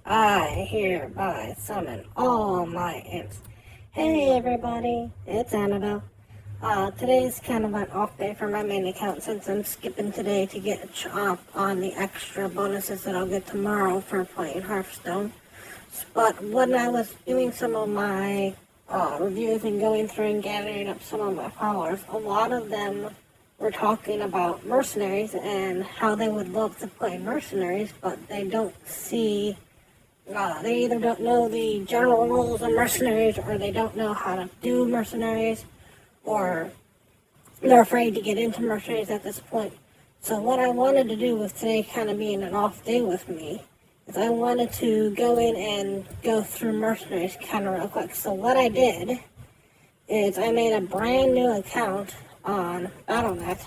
I hereby summon all my imps. Hey everybody, it's Annabelle. Today's kind of an off day for my main account since I'm skipping today to get up on the extra bonuses that I'll get tomorrow for playing Hearthstone. But when I was doing some of my reviews and going through and gathering up some of my followers, a lot of them were talking about Mercenaries and how they would love to play Mercenaries, but they don't see they either don't know the general rules of Mercenaries, or they don't know how to do Mercenaries, or they're afraid to get into Mercenaries at this point. So what I wanted to do with today kind of being an off day with me is I wanted to go in and go through Mercenaries kind of real quick. So what I did is I made a brand new account on Battle.net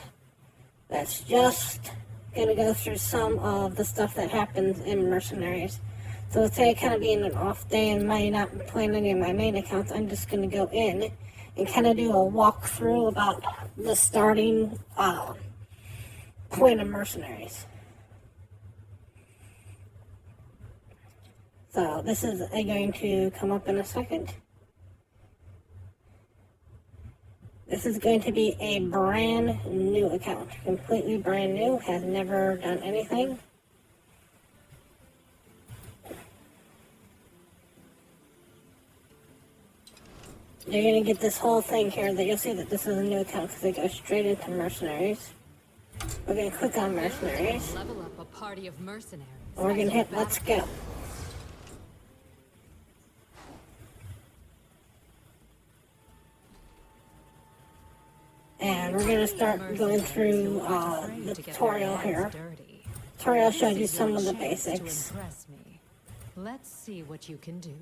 that's just going to go through some of the stuff that happens in Mercenaries. So today kind of being an off day and might not be playing any of my main accounts, I'm just going to go in and kind of do a walkthrough about the starting point of Mercenaries. So this is going to come up in a second. This is going to be a brand new account, completely brand new, has never done anything. You're going to get this whole thing here that you'll see that this is a new account because it goes straight into Mercenaries. We're going to click on Mercenaries. Level up a party of mercenaries. And we're going to hit Let's Go. And we're going to start going through the tutorial here. Tutorial showed you some of the basics. Let's see what you can do.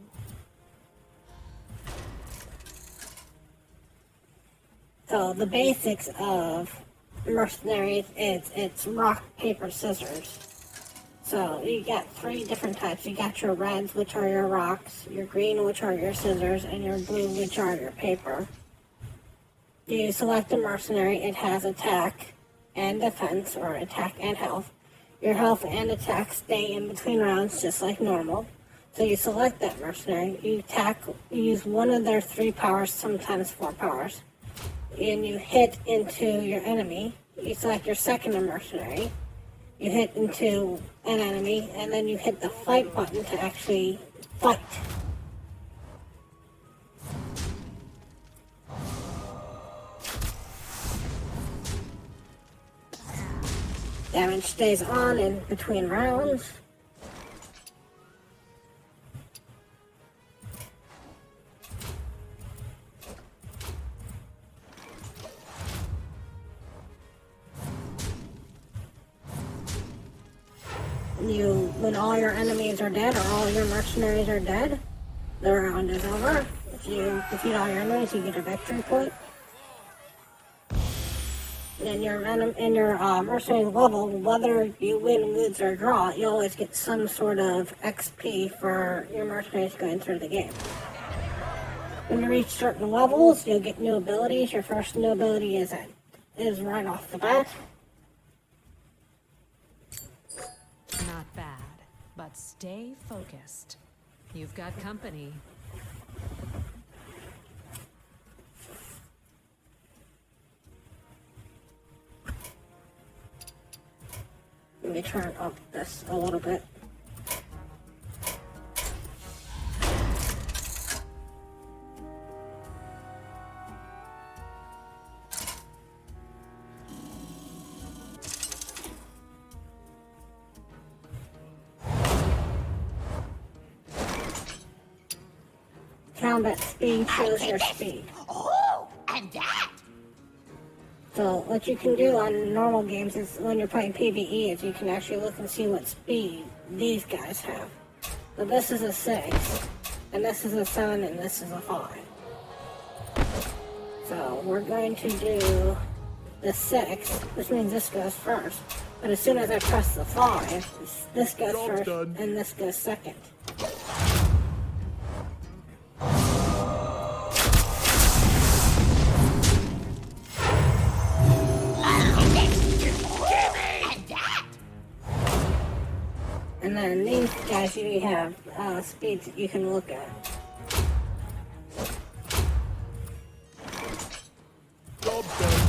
So the basics of Mercenaries is it's rock, paper, scissors. So you got three different types. You got your reds, which are your rocks, your green, which are your scissors, and your blue, which are your paper. You select a mercenary, it has attack and defense, or attack and health. Your health and attack stay in between rounds just like normal. So you select that mercenary, you use one of their 3 powers, sometimes 4 powers. And you hit into your enemy, you select your second mercenary, you hit into an enemy, and then you hit the fight button to actually fight. Damage stays on in between rounds. When all your enemies are dead, or all your mercenaries are dead, the round is over. If you defeat all your enemies, you get a victory point. And your mercenary level, whether you win, lose, or draw, you always get some sort of XP for your mercenaries going through the game. When you reach certain levels, you'll get new abilities. Your first new ability is right off the bat. Not bad, but stay focused. You've got company. Let me turn up this a little bit. Combat speed shows your speed. Oh, and that? So what you can do on normal games is when you're playing PvE is you can actually look and see what speed these guys have. So this is a 6, and this is a 7, and this is a 5. So we're going to do the 6, which means this goes first. But as soon as I press the 5, this goes first, and this goes second. And then And these guys usually have speeds that you can look at. Job done.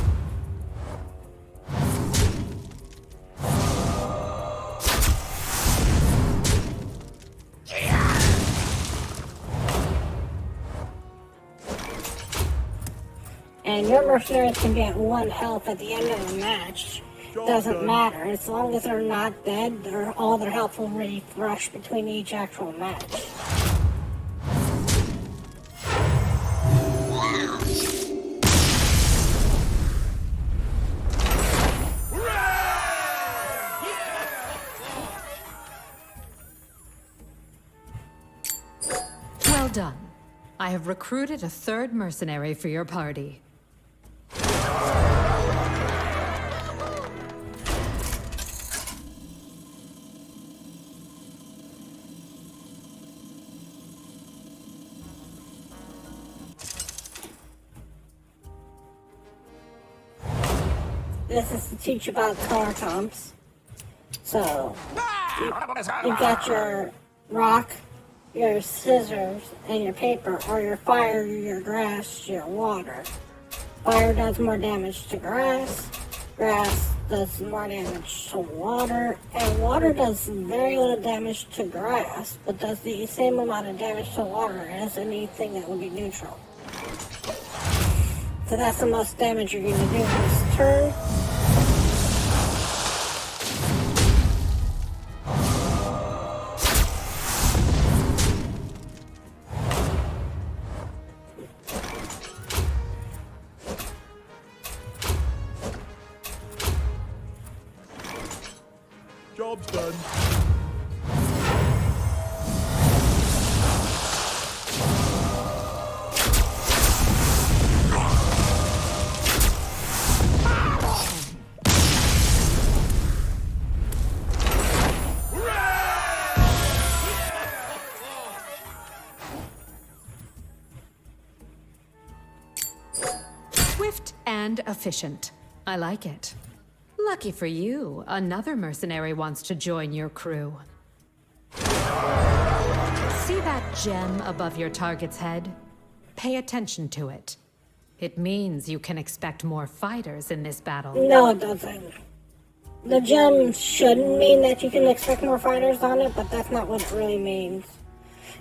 And your mercenaries can be at 1 health at the end of the match. Doesn't matter. As long as they're not dead, all their health will refresh between each actual match. Well done. I have recruited a 3rd mercenary for your party. This is to teach about color comps. So, you got your rock, your scissors, and your paper, or your fire, your grass, your water. Fire does more damage to grass, grass does more damage to water, and water does very little damage to grass, but does the same amount of damage to water as anything that would be neutral. So that's the most damage you're going to do in this turn. Job's done. Swift and efficient. I like it. Lucky for you, another mercenary wants to join your crew. See that gem above your target's head? Pay attention to it. It means you can expect more fighters in this battle. No, it doesn't. The gem shouldn't mean that you can expect more fighters on it, but that's not what it really means.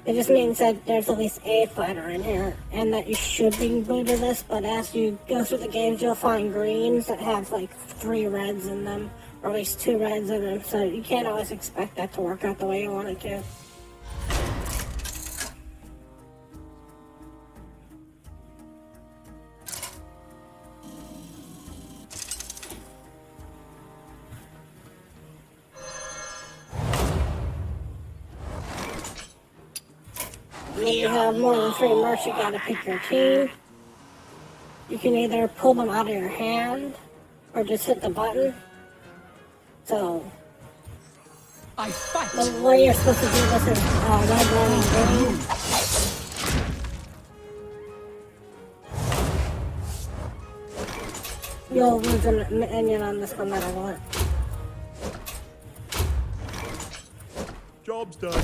It just means that there's at least a fighter in here, and that you should be glued to this, but as you go through the games, you'll find greens that have like 3 reds in them, or at least 2 reds in them, so you can't always expect that to work out the way you want it to. When you have more than 3 mercs, you gotta pick your team. You can either pull them out of your hand, or just hit the button. So, I fight. the way you're supposed to do this is red, white, and green. You'll lose a minion on this no matter what. Job's done.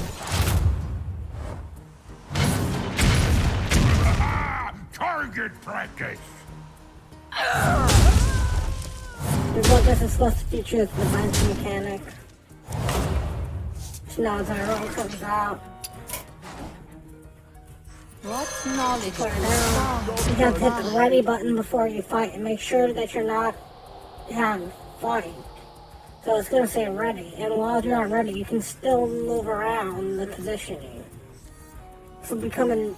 Target practice. What this is supposed to teach you is the bench mechanic. So now as our roll comes out, What knowledge put it down. You have to hit the ready button before you fight and make sure that you're not fighting. So it's going to say ready, and while you're not ready, you can still move around the positioning. So becoming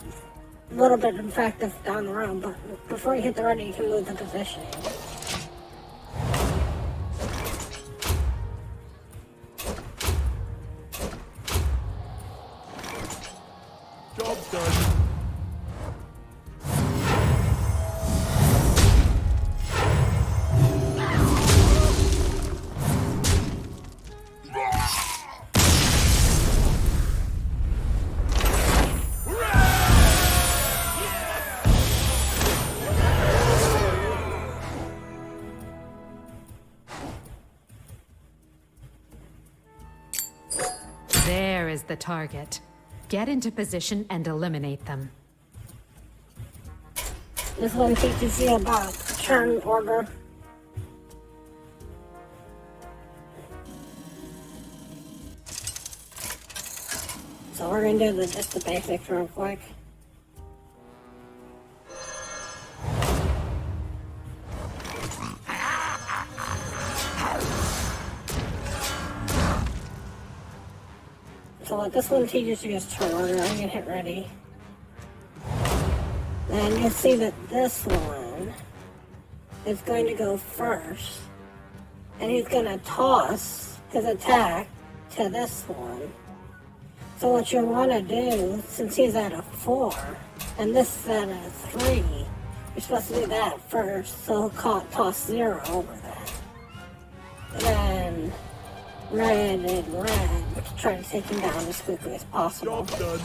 a little bit effective down the road, but before you hit the ready, you can move the positioning. Job's done. There is the target. Get into position and eliminate them. This one teaches you about turn order. So we're gonna do just the basics real quick. So what this one teaches you is turn order. I'm gonna hit ready. And you'll see that this one is going to go first. And he's gonna toss his attack to this one. So what you want to do, since he's at a 4, and this is at a 3, you're supposed to do that first, so he'll toss 0 over that. And then red and red, try to take him down as quickly as possible. Job done.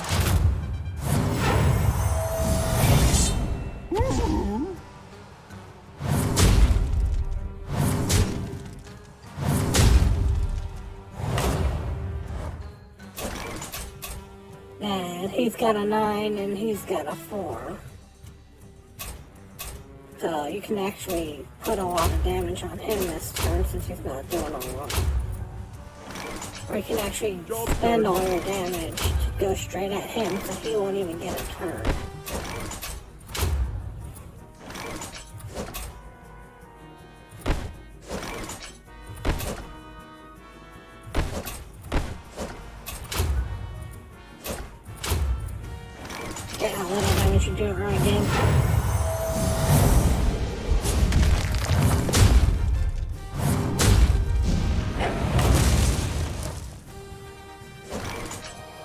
And he's got a 9 and he's got a 4. So you can actually put a lot of damage on him this turn since he's not doing a lot. Or you can actually spend all your damage to go straight at him so he won't even get a turn. Yeah, how little damage you do it early game.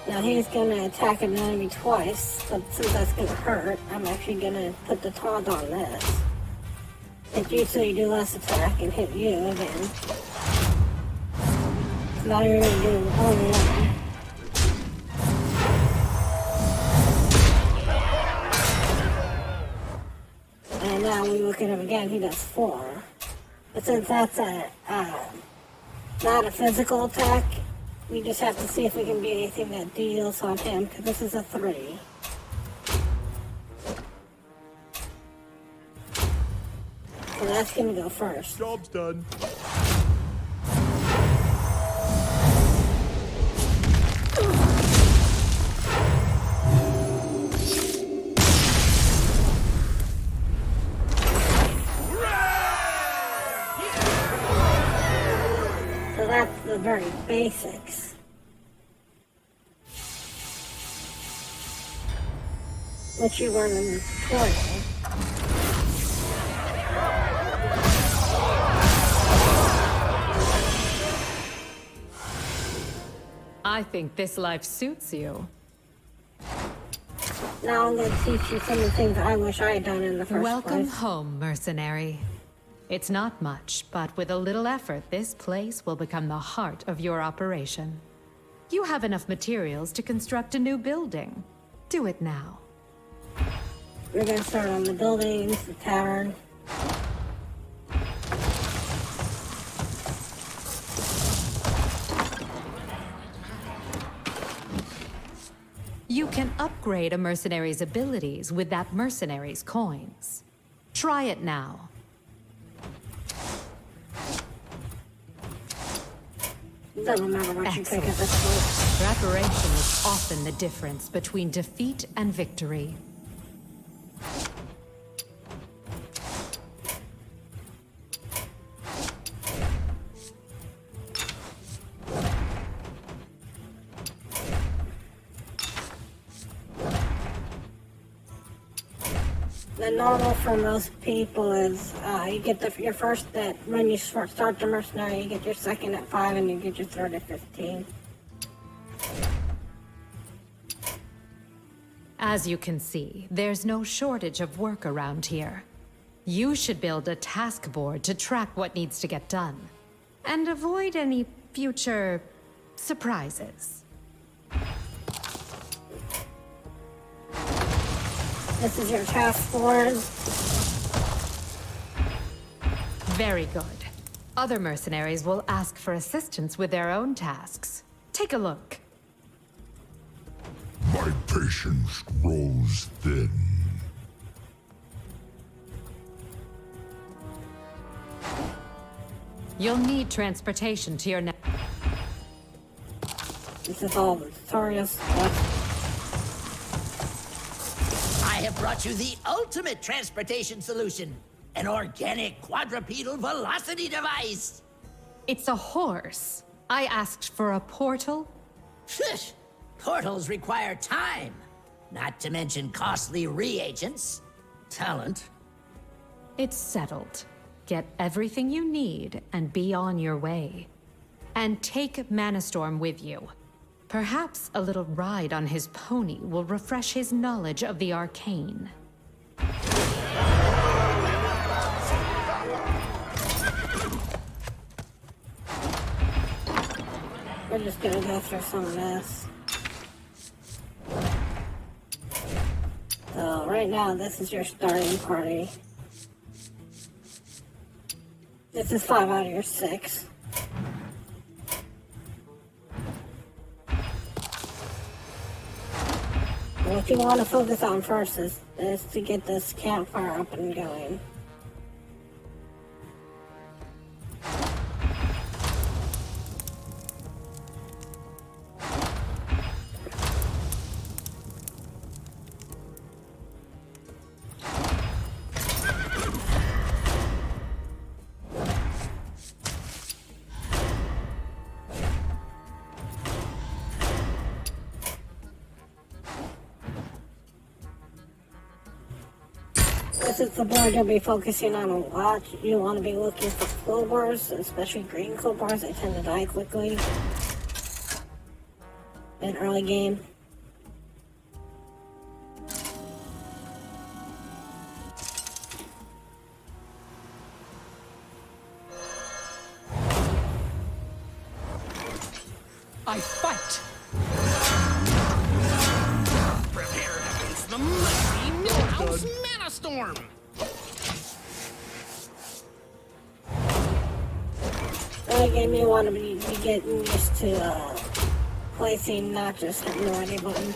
Now he's gonna attack an enemy twice, but since that's gonna hurt, I'm actually gonna put the taunt on this. Hit you so you do less attack and hit you again. So now you're gonna do only one. And now we look at him again, he does 4. But since that's not a physical attack, we just have to see if we can beat anything that deals on him, because this is a 3. So that's gonna go first. Job's done. So that's the very basics. Which you learn in the tutorial. I think this life suits you. Now I'm going to teach you some of the things I wish I had done in the first Welcome place. home, Mercenary. It's not much, but with a little effort, this place will become the heart of your operation. You have enough materials to construct a new building. Do it now. We're going to start on the buildings, the tavern. You can upgrade a mercenary's abilities with that mercenary's coins. Try it now. Doesn't matter what you pick at Excellent. this point. Preparation is often the difference between defeat and victory. The normal for most people is you get your first when you start the mercenary, you get your second at 5 and you get your third at 15. As you can see, there's no shortage of work around here. You should build a task board to track what needs to get done, and avoid any future surprises. This is your task board. Very good. Other mercenaries will ask for assistance with their own tasks. Take a look. My patience grows thin. You'll need transportation to your next. This is all the tutorial stuff. I have brought you the ultimate transportation solution. An organic quadrupedal velocity device. It's a horse. I asked for a portal. Phew. Portals require time. Not to mention costly reagents. Talent. It's settled. Get everything you need and be on your way. And take Manastorm with you. Perhaps a little ride on his pony will refresh his knowledge of the arcane. We're just gonna go through some of this. So right now, this is your starting party. This is 5 out of your 6. What you want to focus on first is to get this campfire up and going. This is the board you'll be focusing on a lot. You want to be looking for crowbars, especially green crowbars. They tend to die quickly in early game. I fight! Prepared against the mighty Millhouse Manastorm! Early game, you want to be getting used to placing not just hitting the ready button.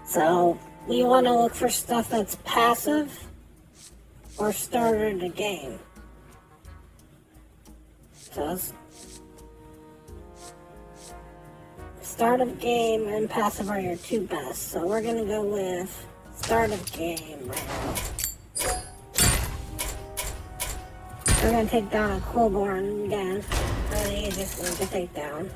So, we want to look for stuff that's passive or starter the game. So, start of game and passive are your two best. So, we're going to go with start of game right now. We're going to take down a Coolborn again. Really easiest one to take down.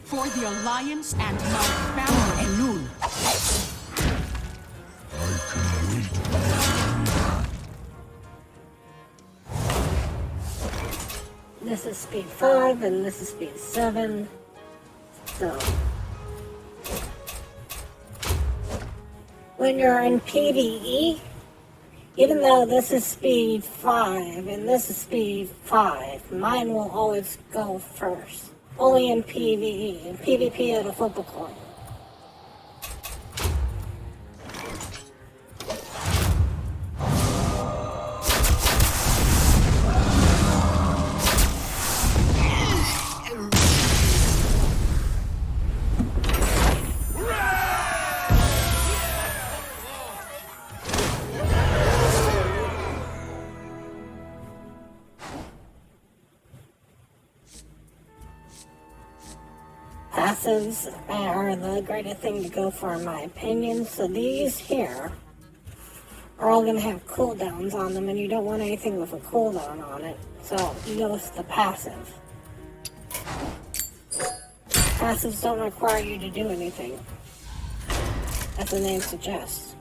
For the Alliance and my family. Elul. I can wait. This is speed 5 and this is speed 7. So, when you're in PvE, even though this is speed 5 and this is speed 5, mine will always go first. Only in PvE. In PvP, it'll flip a coin. Passives are the greatest thing to go for in my opinion. So these here are all going to have cooldowns on them, and you don't want anything with a cooldown on it. So you go with the passive. Passives don't require you to do anything. as the name suggests.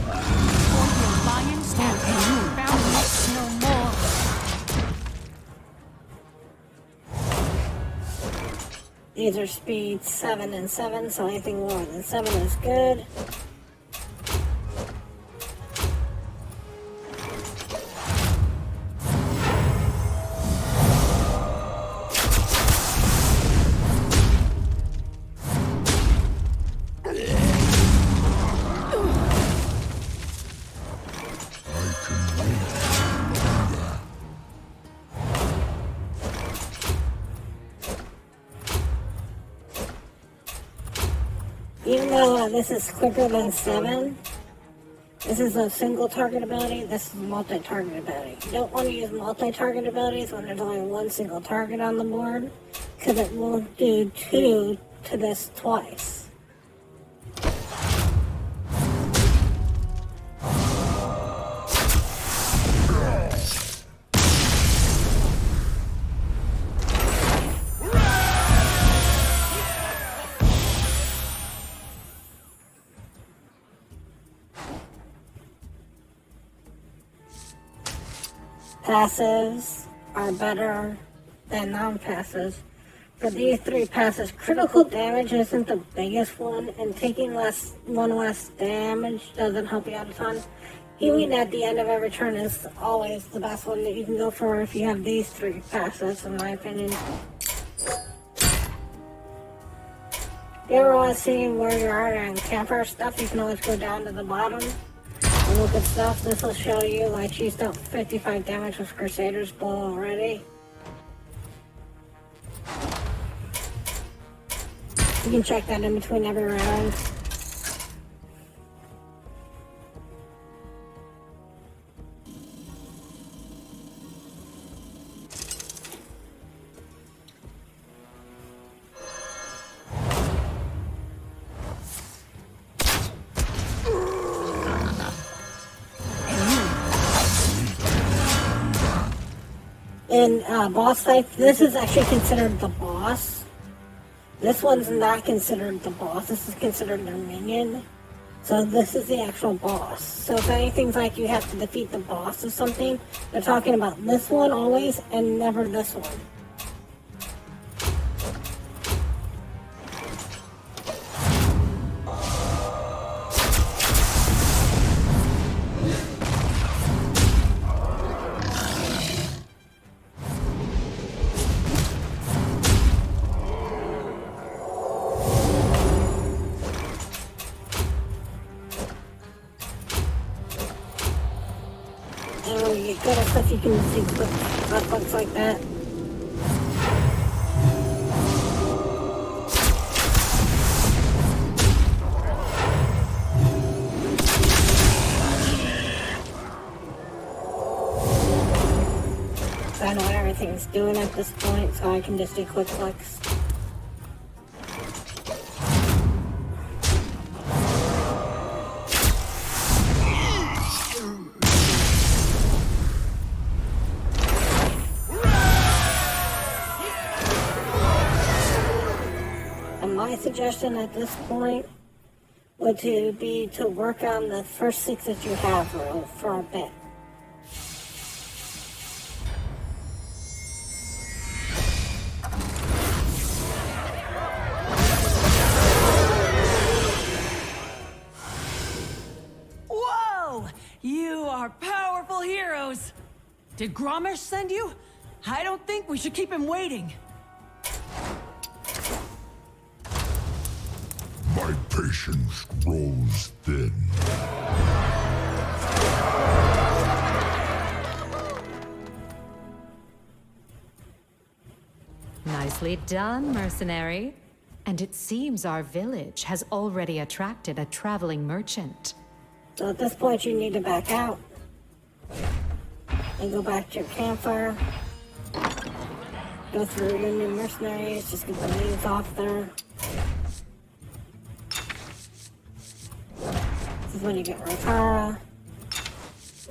For the Alliance and Anu boundaries no more. These are speed 7 and 7, so anything lower than 7 is good. Even though this is quicker than 7, this is a single target ability, this is a multi-target ability. You don't want to use multi-target abilities when there's only one single target on the board, because it won't do 2 to this twice. Passives are better than non-passives. For these 3 passives, critical damage isn't the biggest one, and taking one less damage doesn't help you out a ton. Healing at the end of every turn is always the best one that you can go for if you have these 3 passives, in my opinion. If you ever want to see where you are on Campfire stuff, you can always go down to the bottom and look at stuff. This will show you, like, she's dealt 55 damage with Crusader's Blow already. You can check that in between every round. In boss fights, this is actually considered the boss. This one's not considered the boss. This is considered their minion. So this is the actual boss. So if anything's like you have to defeat the boss or something, they're talking about this one always and never this one. And when you get good at stuff, you can see quick reflex like that. So I know what everything's doing at this point, so I can just do quick flex. My suggestion at this point would be to work on the first 6 that you have for a bit. Whoa! You are powerful heroes! Did Gromish send you? I don't think we should keep him waiting. My patience grows thin. Nicely done, Mercenary. And it seems our village has already attracted a traveling merchant. So at this point you need to back out and go back to your campfire. Go through your new mercenaries, just get the names off there. This is when you get Rokara.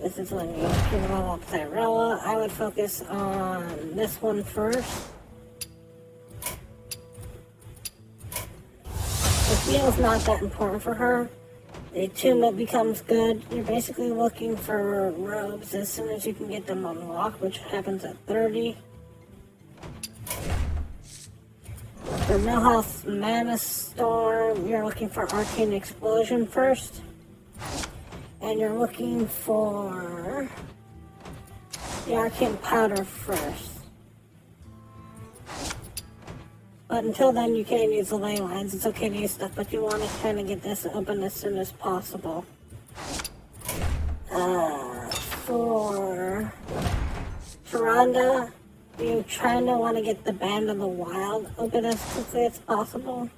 This is when you can level up Tyrella. I would focus on this one first. The field's not that important for her. The attunement becomes good. You're basically looking for robes as soon as you can get them unlocked, which happens at 30. For Millhouse Mana Storm, you're looking for Arcane Explosion first. And you're looking for the Arcane Powder first. But until then, you can't use the ley lines. It's okay to use stuff, but you want to kind of get this open as soon as possible. For Ferranda, you kind of want to get the Band of the Wild open as quickly as possible.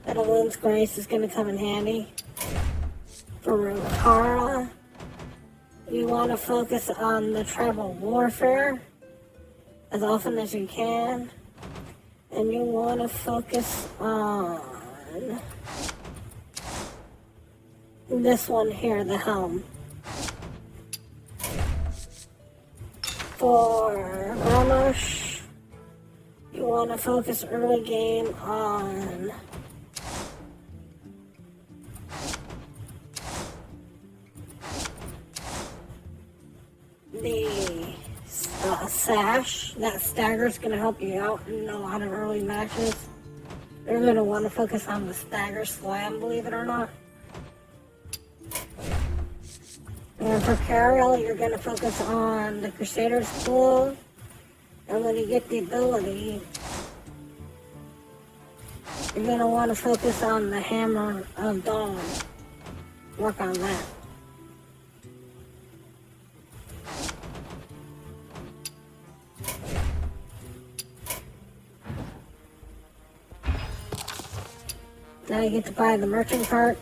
Edelwyn's Grace is going to come in handy. For Rokara, you want to focus on the tribal warfare as often as you can. And you want to focus on this one here, the helm. For Ramosh, you want to focus early game on the sash. That stagger's going to help you out in a lot of early matches. You're going to want to focus on the stagger slam, believe it or not. And for Carol, you're going to focus on the Crusader's Blow. And when you get the ability, you're going to want to focus on the Hammer of Dawn. Work on that. Now you get to buy the merchant cart.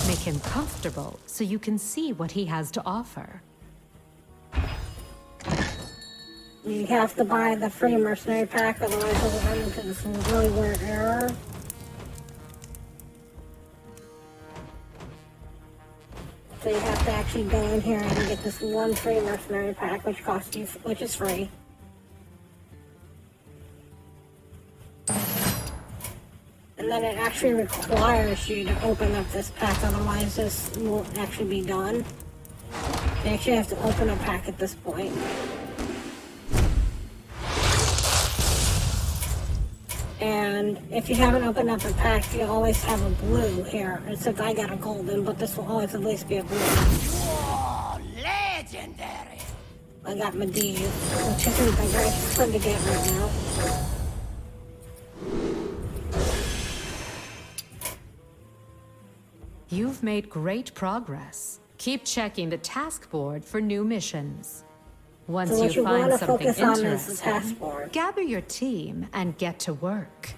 Make him comfortable so you can see what he has to offer. You have to buy the free mercenary pack, otherwise you'll run into this really weird error. So you have to actually go in here and get this one free mercenary pack, which is free. And then it actually requires you to open up this pack, otherwise this won't actually be done. You actually have to open a pack at this point. And if you haven't opened up a pack, you always have a blue here. Except I got a golden, but this will always at least be a blue. Whoa, legendary! I got Medivh, which isn't the greatest one to get right now. You've made great progress. Keep checking the task board for new missions. Once So what you you find wanna something focus on is the interesting, task board. gather your team and get to work.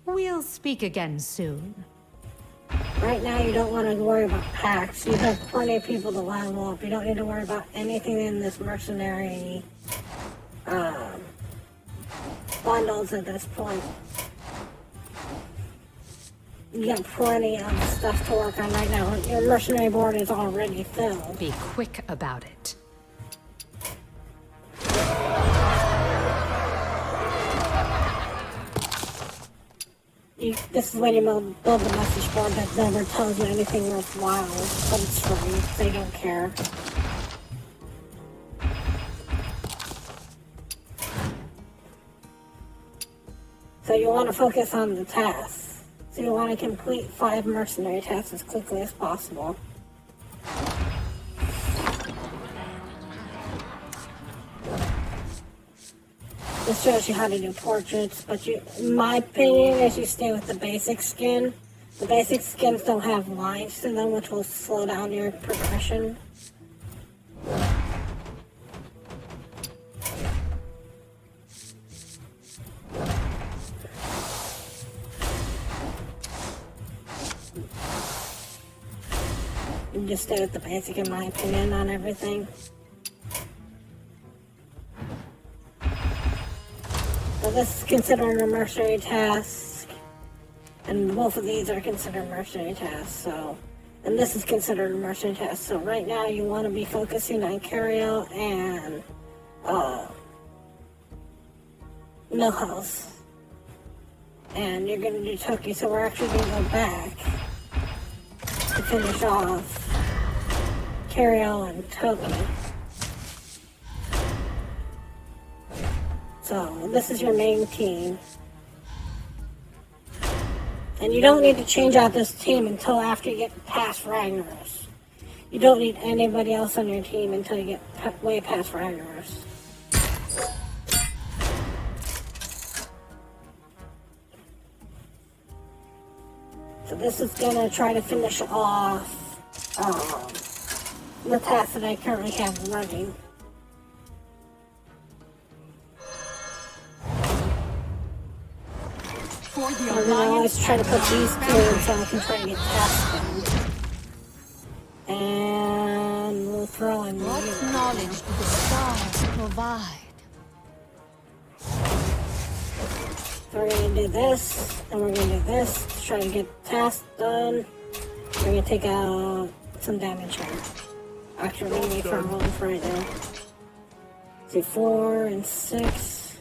We'll speak again soon. Right now, you don't want to worry about packs. You have plenty of people to level up. You don't need to worry about anything in this mercenary bundles at this point. You got plenty of stuff to work on right now. Your mercenary board is already filled. Be quick about it. This is when you build the message board that never tells you anything worthwhile, but it's free. They don't care. So you want to focus on the tasks. So you want to complete 5 mercenary tasks as quickly as possible. This shows you how to do portraits, but in my opinion, is you stay with the basic skin. The basic skins don't have lines to them, which will slow down your progression. You just stay with the basic, in my opinion, on everything. So this is considered a mercenary task. And both of these are considered mercenary tasks, so... And this is considered a mercenary task, so right now you want to be focusing on Carriel and, Millhouse. And you're going to do Toki, so we're actually going to go back to finish off Carriel and Toki. So, this is your main team. And you don't need to change out this team until after you get past Ragnaros. You don't need anybody else on your team until you get way past Ragnaros. So this is going to try to finish off the task that I currently have running. For the I'm gonna always try to put these two in so I can try to get past them. And we'll throw in What you. knowledge do the stars provide? So we're gonna do this, and we're gonna do this to try to get the task done. We're gonna take out some damage here. Actually, we're gonna make our rolls right now. See, 4 and 6.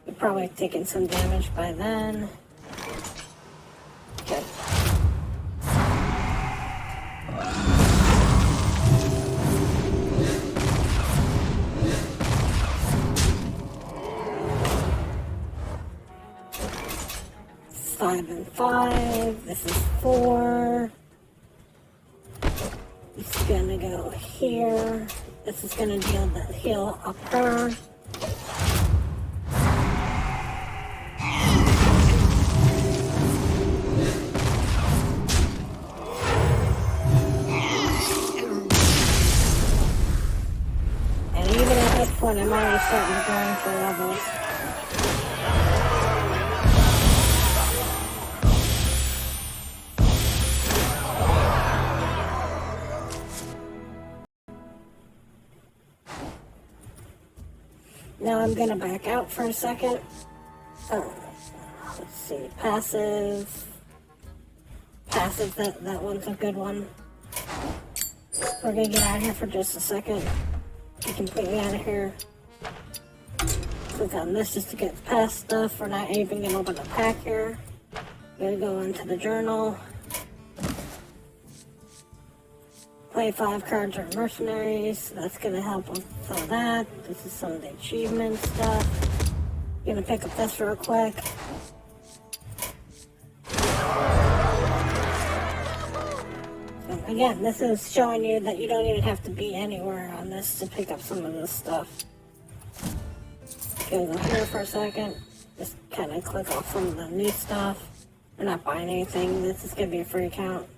We've probably taken some damage by then. Okay. Five and 5. This is 4. It's gonna go here. This is gonna deal the heal up her. And even at this point, I'm already starting to grind for levels. Now I'm gonna back out for a second. Let's see, passive. Passive, that one's a good one. We're gonna get out of here for just a second. Get completely out of here. Click on this just to get past stuff. We're not even gonna open the pack here. We're gonna go into the journal. Play 5 cards or mercenaries. That's gonna help with some of that. This is some of the achievement stuff. Gonna pick up this real quick. So again, this is showing you that you don't even have to be anywhere on this to pick up some of this stuff. Go here for a second. Just kind of click off some of the new stuff. We're not buying anything. This is gonna be a free account.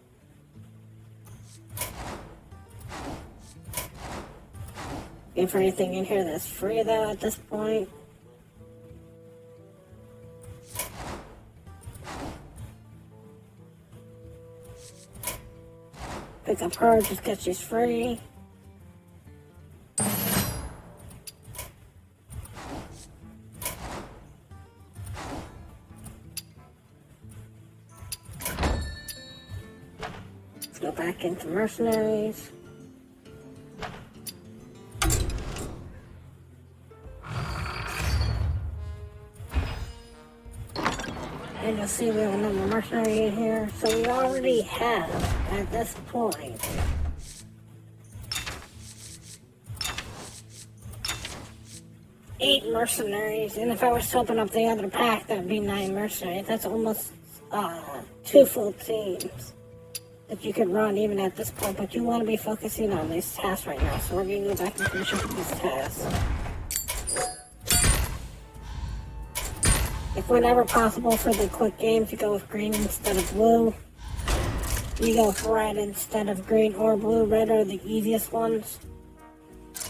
If anything in here that's free though at this point. Pick up her just because she's free. Let's go back into Mercenaries. And you'll see we have another mercenary in here. So we already have, at this point, 8 mercenaries. And if I was to open up the other pack, that would be 9 mercenaries. That's almost 2 full teams that you could run even at this point. But you want to be focusing on these tasks right now. So we're going to go back and finish up these tasks. If whenever possible for the quick games, you go with green instead of blue. You go with red instead of green or blue. Red are the easiest ones.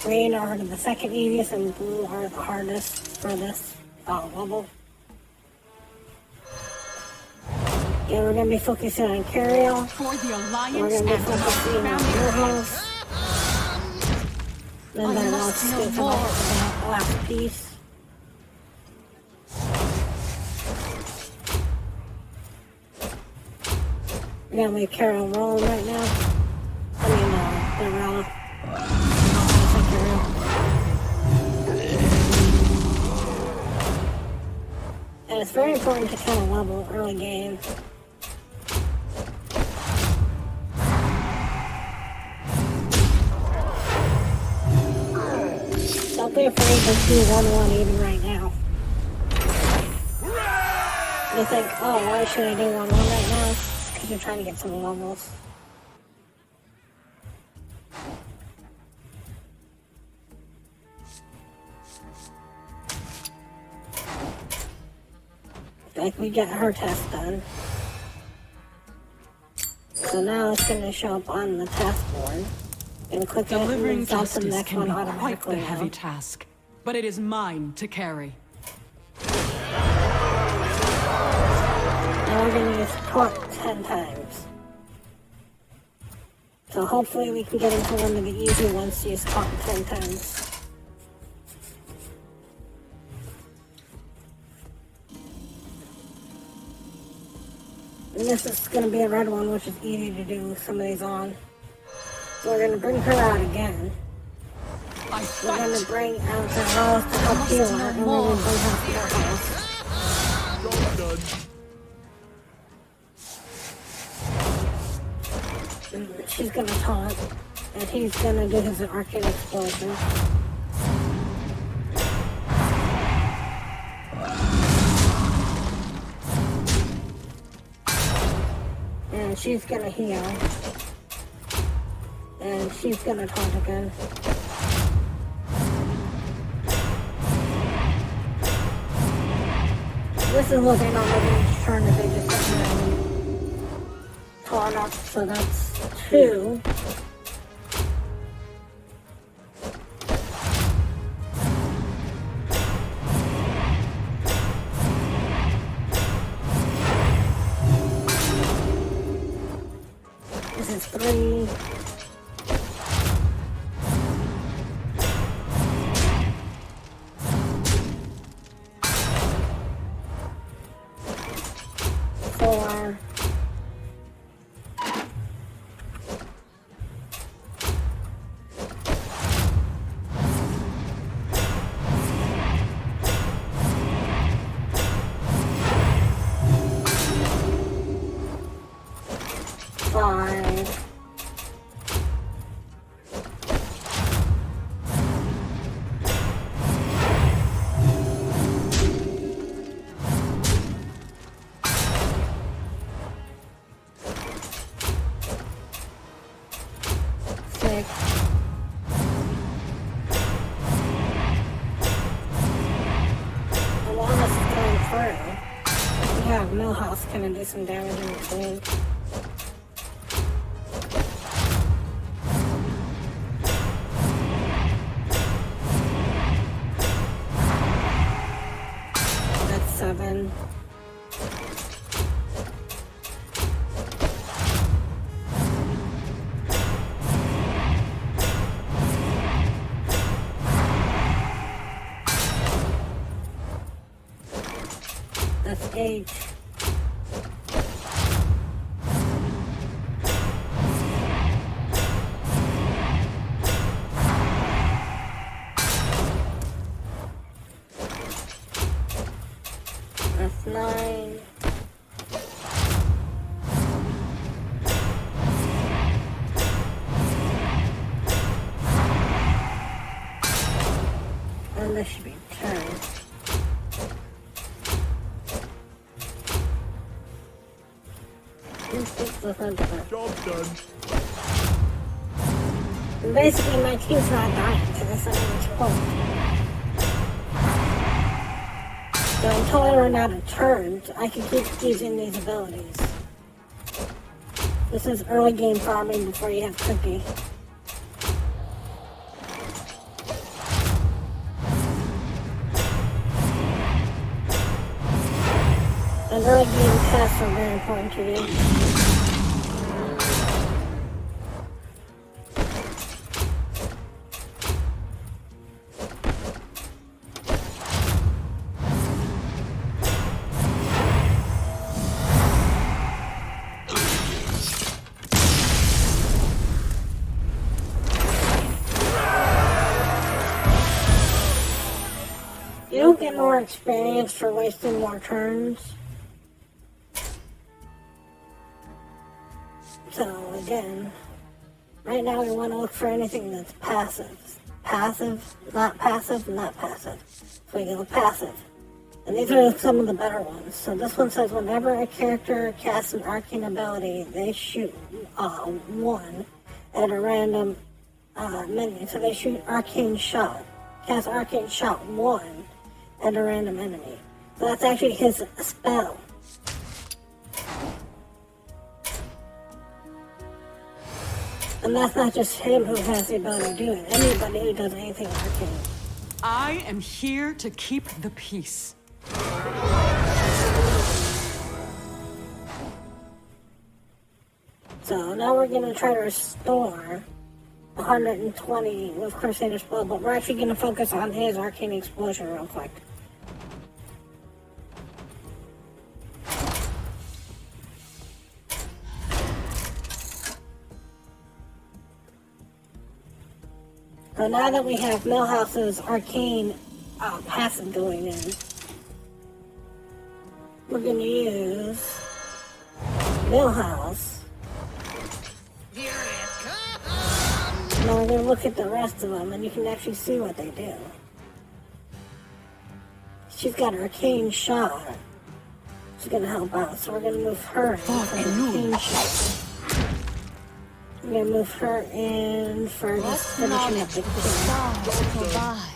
Green are the second easiest, and blue are the hardest for this level. Yeah, we're going to be focusing on Carriel. For the We're Alliance going to be and focusing on your house. Then that must last know skip more. the last piece. We're gonna leave Carol rolling right now. I mean, Barella. And it's very important to kind of level early game. Don't be afraid to do 1-1 even right now. You think, oh, why should I do 1-1 right now? Because you're trying to get some levels. Like, we get her test done. So now it's going to show up on the task board. And click it Delivering and it's on to the justice next can one be quite automatically the now. heavy task, but it is mine to carry. Now we're going to use taunt 10 times. So hopefully we can get into one of the easy ones to use taunt 10 times. And this is going to be a red one, which is easy to do some of these on. So we're going to bring her out again. We're going to bring out the Rose to help heal her, and we're going to bring her to her house. And she's going to taunt, and he's going to do his Arcane Explosion. And she's going to heal. And she's going to taunt again. This is looking on each turn that they just taunt up, so that's 2. This is 3. Millhouse kind of do some damage in between. That's 7. That's 8. That's 9. And this should be 10. Job done. And basically, my team's not dying because it's under each point. So until I run out of turns, I can keep using these abilities. This is early game farming before you have Cookie. And early game tests are very important to you. more experience for wasting more turns. So again, right now we want to look for anything that's passive. Passive, not passive, not passive. So we go passive. And these are some of the better ones. So this one says whenever a character casts an arcane ability, they shoot one at a random menu. So they shoot arcane shot. Cast arcane shot 1 at a random enemy. So that's actually his spell. And that's not just him who has the ability to do it. Anybody who does anything arcane. I am here to keep the peace. So now we're going to try to restore 120 with Crusader's Blood, but we're actually going to focus on his Arcane Explosion real quick. So now that we have Millhouse's Arcane passive going in, we're going to use Millhouse. Now we're going to look at the rest of them, and you can actually see what they do. She's got Arcane Shot. She's going to help out, so we're going to move her in for Arcane Shot. We're going to move her in for just finishing up the Stars provide.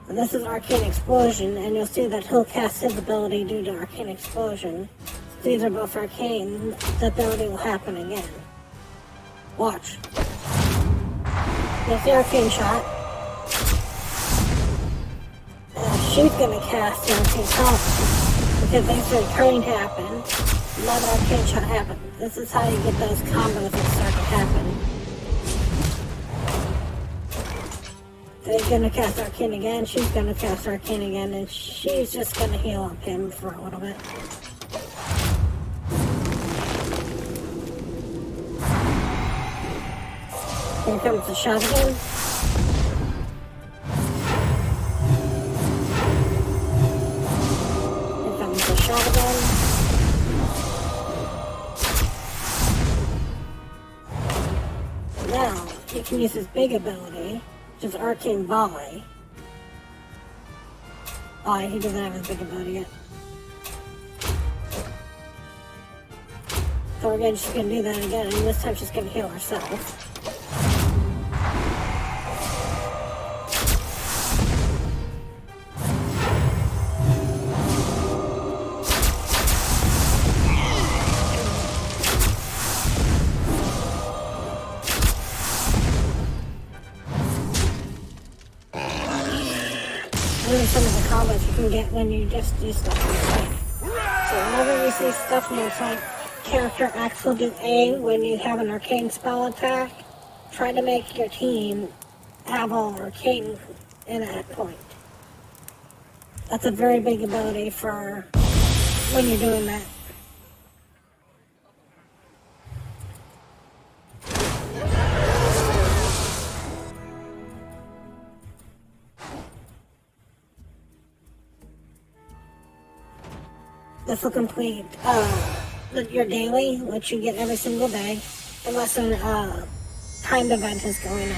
And this is Arcane Explosion, and you'll see that he'll cast his ability due to Arcane Explosion. These are both arcane. The ability will happen again. Watch. There's the Arcane Shot. And she's gonna cast the Arcane Shot because if the Arcane happen, another Arcane Shot happen. This is how you get those combos that start to happen. They're gonna cast Arcane again, she's gonna cast Arcane again, and she's just gonna heal up him for a little bit. Here comes the shot again. Here comes the shot again. Now, he can use his big ability, which is Arcane Volley. Oh, he doesn't have his big ability yet. So we're just gonna do that again, and this time she's gonna heal herself. These are some of the combos you can get when you just do stuff like that. So whenever you see stuff where it's like character X will do A when you have an arcane spell attack, try to make your team have all arcane in that point. That's a very big ability for when you're doing that. This will complete your daily, which you get every single day, unless a timed event is going on.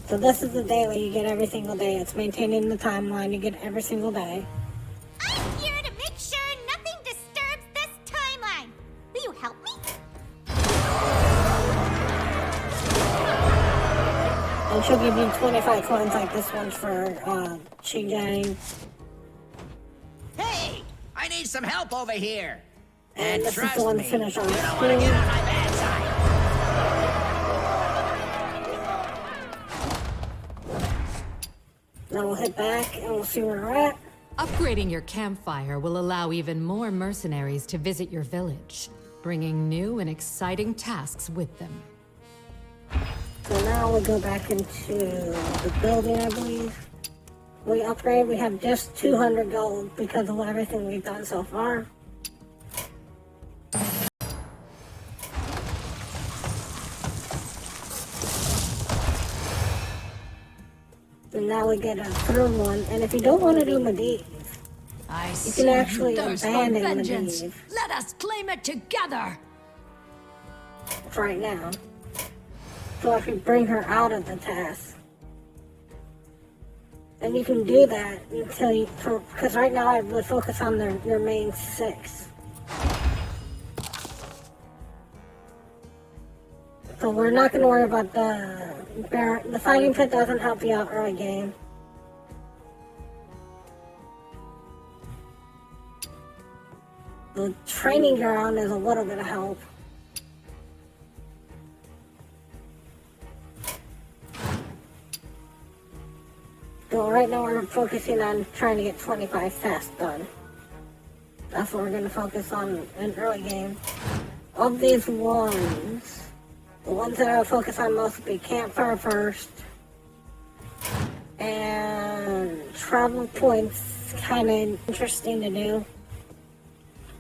So this is the daily you get every single day. It's maintaining the timeline you get every single day. I'm here to make sure nothing disturbs this timeline. Will you help me? And she'll give you 25 coins like this one for changing. Hey, I need some help over here. And this is trust the one to me, finish on you the don't want to get screen. on my bad side. Now we'll hit back and we'll see where we're at. Upgrading your campfire will allow even more mercenaries to visit your village, bringing new and exciting tasks with them. So now we'll go back into the building, I believe. we upgrade, we have just 200 gold because of everything we've done so far. And now we get a third one, and if you don't want to do Medivh, I you see can actually thirst for abandon vengeance. Medivh Let us claim it together. right now. So if you bring her out of the task. And you can do that until you, because right now I would focus on your main 6. So we're not going to worry about the fighting pit doesn't help you out early game. The training ground is a little bit of help. So right now we're focusing on trying to get 25 fast done. That's what we're going to focus on in early game. Of these ones, the ones that I'll focus on most will be Campfire first. And travel points, kind of interesting to do.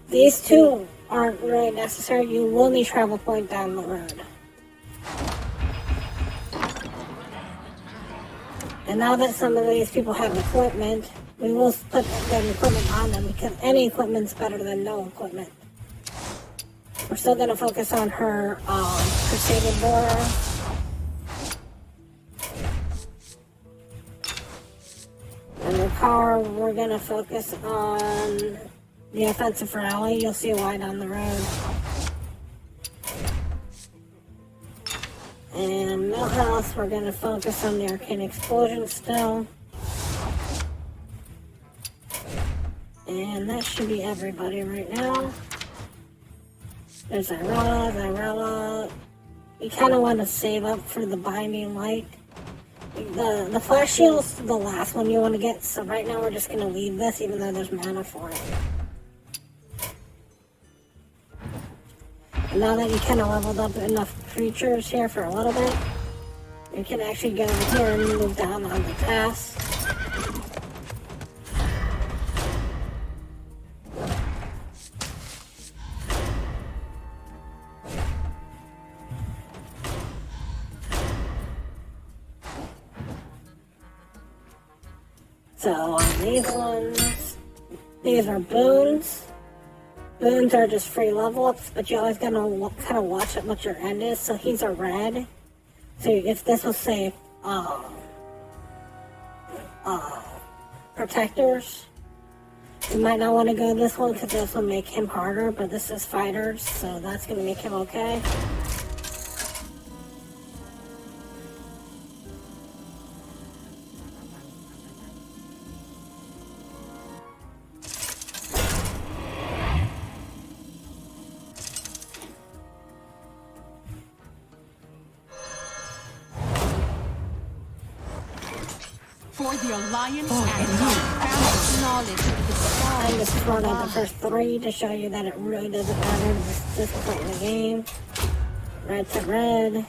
These two aren't really necessary. You will need travel point down the road. And now that some of these people have equipment, we will put that equipment on them because any equipment's better than no equipment. We're still going to focus on her Crusading Borer. And the car, we're going to focus on the offensive rally. You'll see why down the road. And Millhouse, we're going to focus on the Arcane Explosion still. And that should be everybody right now. There's Irella. You kind of want to save up for the Binding Light. The Flash Shield's the last one you want to get, so right now we're just going to leave this even though there's mana for it. And now that you kind of leveled up enough creatures here for a little bit, you can actually go over here and move down on the task. So on these ones, these are boons. Boons are just free level ups, but you always gotta kind of watch what your end is. So he's a red. So if this was say protectors, you might not want to go this one because this will make him harder. But this is fighters, so that's gonna make him okay. For the Alliance and your family. Knowledge of the stars. I'm just throwing out the first 3 to show you that it really doesn't matter at this point in the game. Red to red.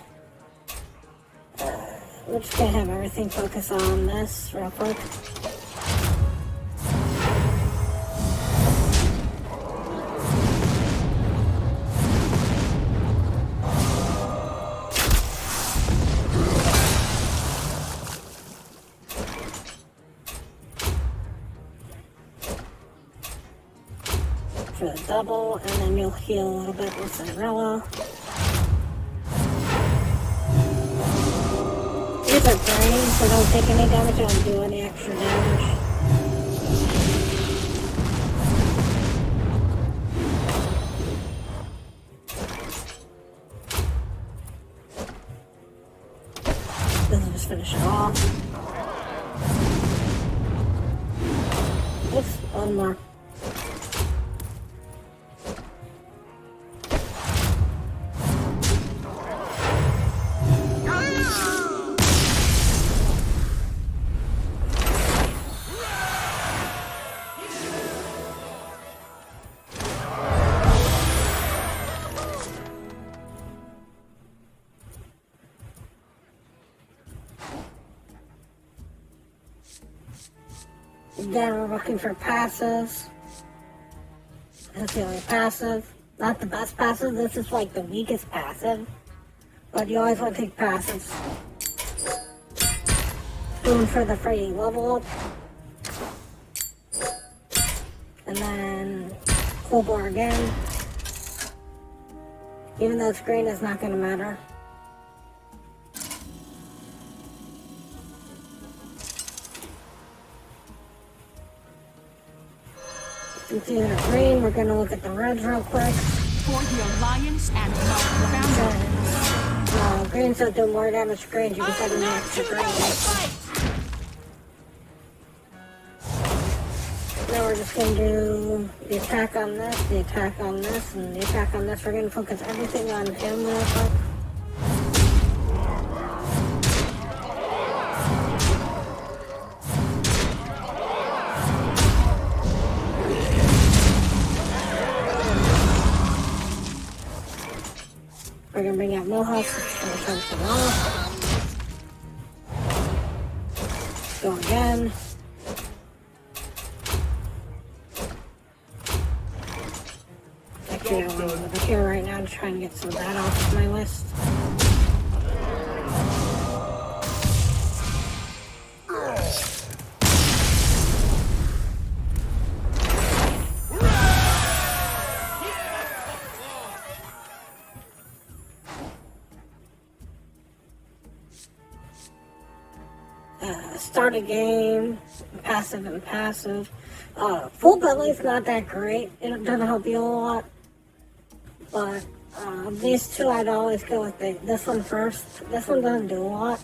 We're just gonna have everything focus on this real quick. For the double, and then you'll heal a little bit with Cinderella. These are brains, so don't take any damage, don't do any extra damage. This will just finish it off. Oops, one more. Again, we're looking for passives. That's the only passive. Not the best passive, this is like the weakest passive. But you always want to take passives. Going for the free level up. And then full bar again. Even though it's green, it's not going to matter. Continue to green, we're going to look at the reds real quick. For the Alliance and founders. Greens don't do more damage to greens, you can set an extra green. Now we're just going to do the attack on this, the attack on this, and the attack on this. We're going to focus everything on him real quick. We're going to bring out Mohawks, finish something off. Go again. Actually, I'm over here right now to try and get some of that off my list. Start a game, passive and passive. Full belly's not that great. It doesn't help you a lot. But these two, I'd always go with this one first. This one doesn't do a lot.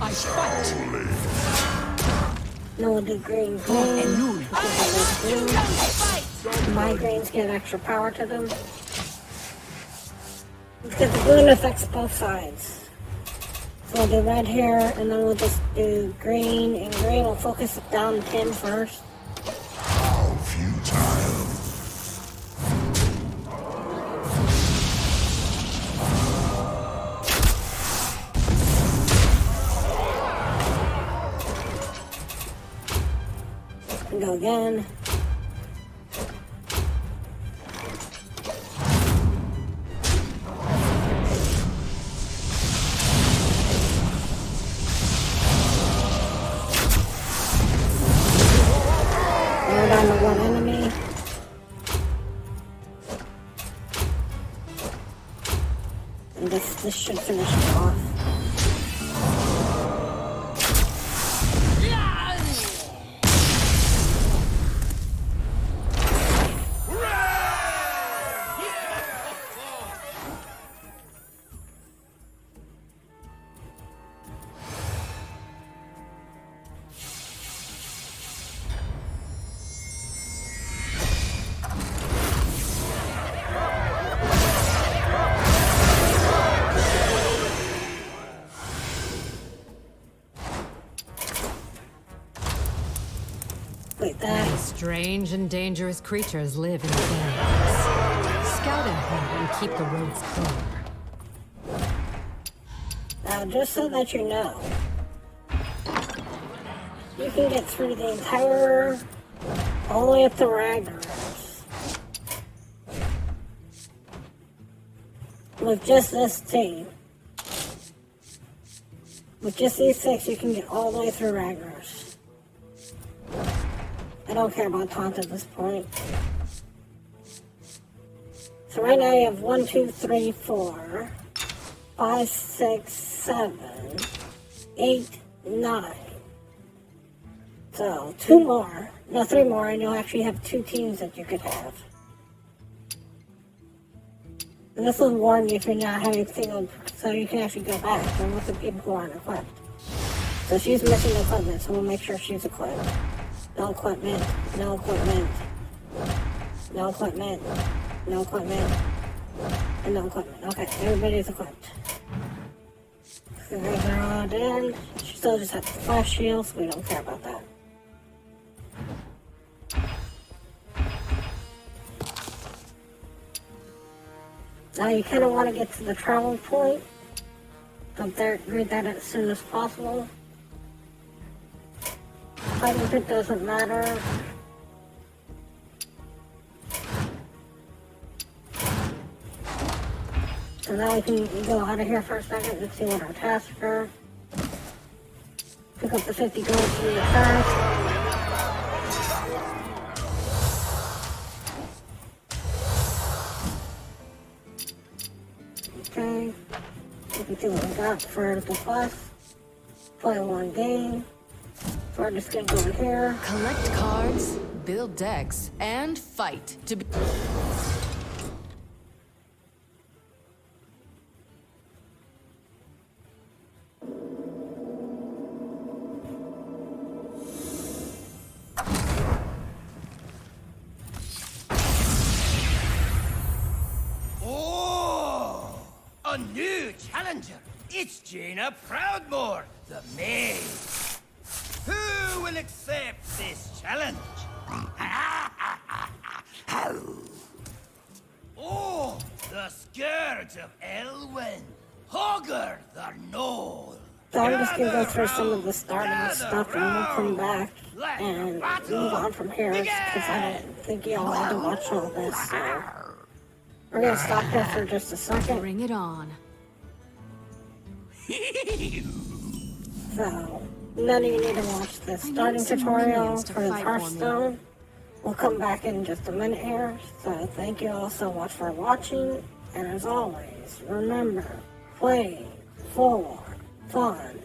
I fight. No, we'll do green. My greens get extra power to them. Let's get the green affects both sides. So we'll do red here, and then we'll just do green, and green will focus down him first. How futile. Go again. We're down to one enemy. And this should finish it off. Like that. Strange and dangerous creatures live in the caves. Scout ahead and keep the roads clear. Now, just so that you know, you can get through the entire, all the way up to Ragnar's, with just this team. With just these 6, you can get all the way through Ragnar's. I don't care about taunt at this point. So right now you have 1, 2, 3, 4, 5, 6, 7, 8, 9. So 2 more, no 3 more, and you'll actually have 2 teams that you could have. And this will warn you if you're not having single, so you can actually go back and look at people who aren't equipped. So she's missing equipment, so we'll make sure she's equipped. No equipment, no equipment, no equipment, no equipment, and no equipment. Okay, everybody's equipped. Zeroed in. She still just has flash shields. We don't care about that. Now you kind of want to get to the travel point. Up there, read that as soon as possible. Fighting pit doesn't matter. So now we can go out of here for a second and see what our tasks are. Pick up the 50 gold from the attack. Okay. You can see what we got for the plus. Play one game. So we're just gonna go in here. Collect cards, build decks, and fight to be. Oh, a new challenger. It's Jaina Proudmore, the maid. Who will accept this challenge? Oh, the Scourge of Elwyn. Hogger the Knoll. So I'm just gonna go through some of the starting stuff and we'll come back and move on from here because I don't think y'all had to watch all this. So we're gonna stop here for just a second. Bring it on. So none of you need to watch the starting tutorial for the Hearthstone. We'll come back in just a minute here. So thank you all so much for watching. And as always, remember, play for fun.